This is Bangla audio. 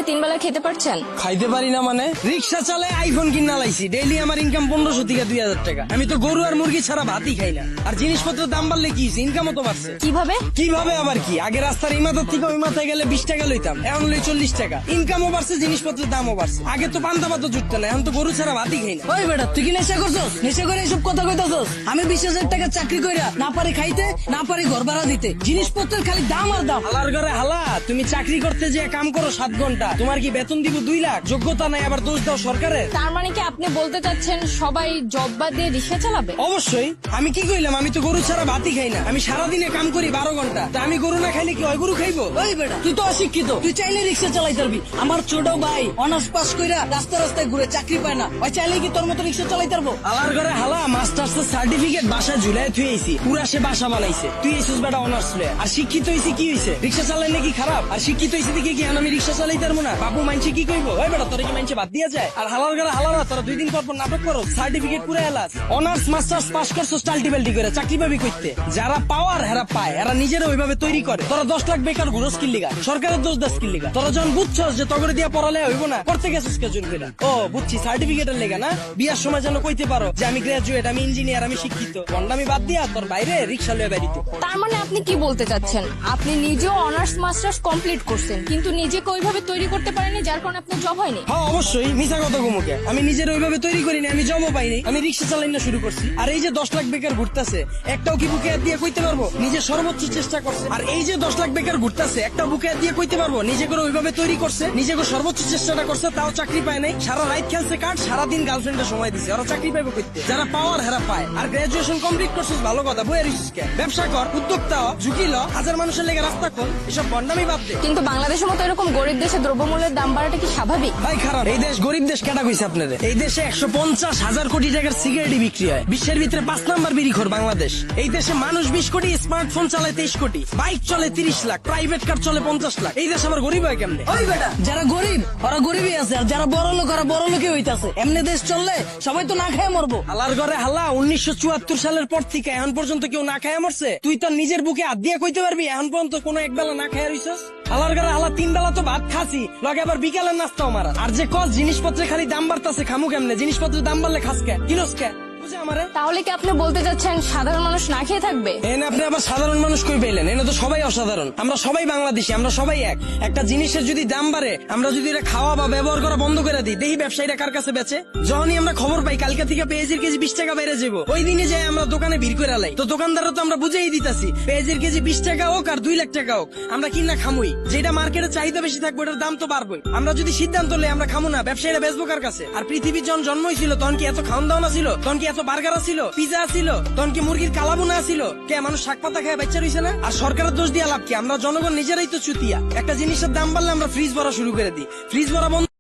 করে 3 বেলা খেতে পারছেন? খাইতে পারি না মানে? রিক্সা চালায় আইফোন কিনা লাইছি, ডেইলি আমার ইনকাম 1500 থেকে 2000 টাকা। আমি তো গরু আর মুরগি ছাড়া ভাতই খাই না। আর জিনিসপত্রের দাম বাড়লে কি ইনকামও তো বাড়ছে। কিভাবে? কিভাবে আবার কি, আগে রাস্তার এই মাথার থেকে ওই মাথায় গেলে 20 টাকা লইতাম, এখন লই 40 টাকা। ইনকামও বাড়ছে, জিনিসপত্রের দামও বাড়ছে। আগে তো পান্তা ভাতও জুটতো না, এখন তো গরু ছাড়া ভাতই খাই না। ওই বেটা, তুই কি নেশা করছস? নেশা করে এসব কথা কইতাছস? আমি 20,000 টাকা চাকরি কইরা না পারি খাইতে, না পারি ঘর ভাড়া দিতে, জিনিসপত্রের খালি দাম আর দাম। হালার ঘরে হালা, তুমি চাকরি করতে যে কাম করো 7 ঘন্টা, তোমার কি বেতন দিব 2 লাখ? যোগ্যতা নাই, আবার দোষ দাও সরকারের। তার মানে কি আপনি বলতে চাচ্ছেন সবাই জব বাদ দিয়ে রিক্সা চালাবে? অবশ্যই। আমি কি কইলাম? আমি তো গরু ছাড়া ভাতই খাই না। আমি সারাদিনে কাম করি 12 ঘন্টা। তা আমি গরু না খাইলে কি হয় গরু খাইবো? ওই বেটা, তুই তো অশিক্ষিত, তুই চাইলে রিক্সা চালাইতে পারবি। আমার ছোট ভাই অনার্স পাস কইরা রাস্তা রাস্তায় ঘুরে চাকরি পায় না, ওই চাইলে কি তোর মতো রিক্সা চালাইতে পারবো? হালার ঘরে হালা, মাস্টার্স সার্টিফিকেট বাসায় ঝুলাই থুই আইছি, পুরা সে বাসা বানাইছে। তুই এসেছিস বেটা অনার্স লয়ে। আর শিক্ষিত হইছে কি হইছে? রিক্সা চালাইলে কি খারাপ? আর শিক্ষিত হইছে দেখে কি আমি রিক্সা চালাইতে পারবো না? বাবু মানছে কি কইবো? ওই বেটা, তোরে কি মানছে বাদ দিয়া যায়? আর হালার ঘরে হালারা, তোরা 2 দিন পর পর নাটক করো, সার্টিফিকেট পুরা এলাস। অনার্স মাস্টার্স পাস করছো টাল্টিবেল্টি করে, চাকরি পাবি কইতে? যারা পাওয়ার হেরা পায়, এরা নিজেরা ওইভাবে তৈরি করে। তোরা 10 লাখ বেকার ঘুরস কি লিগা? সরকারের দোষ দাস কি লিগা? তোরা যখন বুঝছস যে তগরে দিয়া পড়ালে হইব না, করতে গেছিস কে জোর করে? ও বুঝছি, সার্টিফিকেটের লেগা না? বিয়ার সময় যেন কইতে পারো যে আমি গ্রাজুয়েট, আমি ইঞ্জিনিয়ার, আমি শিক্ষিত। গন্ডামি বাদ দিয়া তোর বাইরে রিক্সা লয়ে বেরিতে। তার মানে আপনি কি বলতে চাচ্ছেন, আপনি নিজেও অনার্স মাস্টার্স কমপ্লিট করছেন কিন্তু নিজেকে ওইভাবে তৈরি করতে পারেননি, যার কারণে আপনার জব হয়নি? হ্যাঁ অবশ্যই, মিছা কথা গুমুকে। আমি নিজের ওইভাবে তৈরি করিনি, আমি জবও পাইনি, আমি রিক্সা চালাই না শুরু করছি। আর এই যে 10 লাখ বেকার ঘুরতেছে, একটাও কি বুকে হাত দিয়ে কইতে পারবো নিজে সর্বোচ্চ চেষ্টা করছে? আর এই যে 10 লাখ বেকার ঘুরতেছে, একটা বুকে হাত দিয়ে কইতে পারবো নিজে করে ওইভাবে তৈরি করছে, নিজে করে সর্বোচ্চ চেষ্টাটা করছে, তাও চাকরি পায় নাই? সারা রাত খেলছে কাঠ, সারাদিন গার্লফ্রেন্ডের সময় দিছে, ওরা চাকরি পাইবো কইতে? যারা পাওয়ার হেরা পায়। আর গ্রাজুয়েশন কমপ্লিট করছিস ভালো কথা, বইয়ের ব্যবসা কর, উদ্যোক্তা হ, ঝুঁকি ল, 1000 মানুষের লেগে রাস্তা খোল, এসব বন্ডামি বাদ দে। কিন্তু বাংলাদেশের মতো এরকম গরিব দেশে দ্রব্যমূল্যের দাম বাড়াটা কি স্বাভাবিক? ভাই খারাপ, এই দেশ গরিব দেশ কেটা কইছে আপনাদের? এই দেশে 150,000 কোটি টাকার সিগারেটই বিক্রি হয়, বিশ্বের ভিতরে 5 নাম্বার বিড়িখোর বাংলাদেশ। এই দেশে মানুষ 20 কোটি, স্মার্টফোন চালায় 23 কোটি, বাইক চলে 30 লাখ, প্রাইভেট কার চলে 50 লাখ। এই দেশ আমার গরিব হয় কেমনে? ওই বেটা, যারা গরিব ওরা গরিবই আছে, আর যারা বড় লোক ওরা বড় লোকই হইতাছে। এমনি দেশ চললে সবাই তো না খেয়ে মরবো। হালার ঘরে হালা, 1974 সালের পর থেকে এখন পর্যন্ত কেউ না খায় মরছে? তুই তো নিজের বুকে হাত দিয়ে কইতে পারবি এখন পর্যন্ত কোনো একবেলা না খায় রইছস? হালার ঘরে হালা, 3 বেলা তো ভাত খাসি, লগে আবার বিকালের নাস্তাও মারা। আর যে কস জিনিসপত্রের খালি দাম বাড়তাছে, খামু কেমনে? জিনিসপত্রের দাম বাড়লে খাস কে, কিনস কে? বুঝে আমারে? তাহলে কি আপনি বলতে চাচ্ছেন সাধারণ মানুষ না খেয়ে থাকবে? এনে আপনি আবার সাধারণ মানুষ কই পেলেন? এনে তো সবাই অসাধারণ, আমরা সবাই বাংলাদেশি, আমরা সবাই এক। একটা জিনিসের যদি দাম বাড়ে, আমরা যদি এটা খাওয়া বা ব্যবহার করা বন্ধ করে দিই, দেখি ব্যবসায়ীরা কার কাছে বেচে। যখনই আমরা খবর পাই কালকে থেকে পেঁয়াজের কেজি 20 টাকা বেড়ে যাবো, ওই দিনে যাই আমরা দোকানে ভিড় করে লাই, তো দোকানদাররা তো আমরা বুঝেই দিতাছি পেঁয়াজের কেজি 20 টাকা হোক আর 2 লাখ টাকা হোক, আমরা কিনা খামুই। যেটা মার্কেটে চাহিদা বেশি থাকবে ওটার দাম তো বাড়বই। আমরা যদি সিদ্ধান্ত লই আমরা খামু না, ব্যবসায়ীরা বেচবো কার কাছে? আর পৃথিবীর যখন জন্ম হয়েছিল তখন কি এত খাওয়ান দাওয়া ছিল? তখন কি এত বার্গার ছিল, পিজা ছিল? তখন কি মুরগির কালাবুনা ছিল? কে মানুষ শাক পাতা খেয়ে বাচ্চা রইছে না? আর সরকারের দোষ দিয়া লাভ কি? আমরা জনগণ নিজেরাই তো চুতিয়া। একটা জিনিসের দাম বাড়লে আমরা ফ্রিজ ভরা শুরু করে দিই, ফ্রিজ ভরা বন্ধ